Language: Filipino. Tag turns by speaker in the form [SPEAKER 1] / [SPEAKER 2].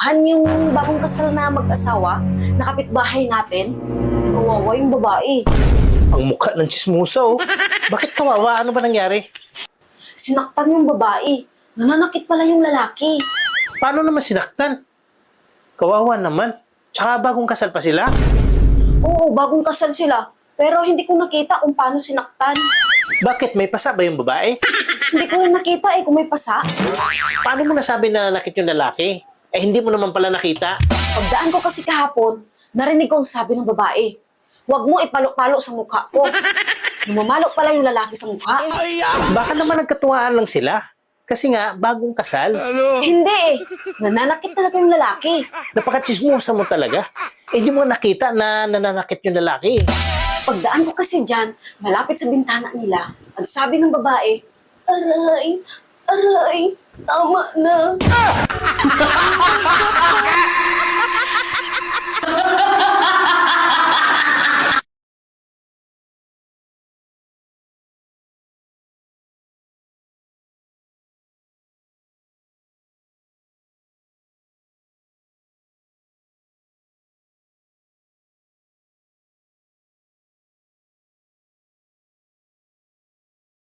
[SPEAKER 1] Yung bagong kasal na mag-asawa, na kapitbahay natin, kawawa yung babae.
[SPEAKER 2] Ang mukha ng chismosa, oh. Bakit kawawa? Ano ba nangyari?
[SPEAKER 1] Sinaktan yung babae. Nananakit pala yung lalaki.
[SPEAKER 2] Paano naman sinaktan? Kawawa naman. Tsaka bagong kasal pa sila?
[SPEAKER 1] Oo, bagong kasal sila. Pero hindi ko nakita kung paano sinaktan.
[SPEAKER 2] Bakit? May pasa ba yung babae?
[SPEAKER 1] Hindi ko rin nakita kung may pasa.
[SPEAKER 2] Paano mo nasabi na nakit yung lalaki? Eh, hindi mo naman pala nakita.
[SPEAKER 1] Pagdaan ko kasi kahapon, narinig ko ang sabi ng babae. Huwag mo ipalo-palo sa mukha ko. Lumamalo pala yung lalaki sa mukha.
[SPEAKER 2] Baka naman nagkatuwaan lang sila. Kasi nga, bagong kasal.
[SPEAKER 1] Hindi eh. Nananakit talaga yung lalaki.
[SPEAKER 2] Napaka-chismosa mo talaga. Eh, hindi mo nakita na nananakit yung lalaki.
[SPEAKER 1] Pagdaan ko kasi dyan, malapit sa bintana nila, ang sabi ng babae, aray, aray, tama na.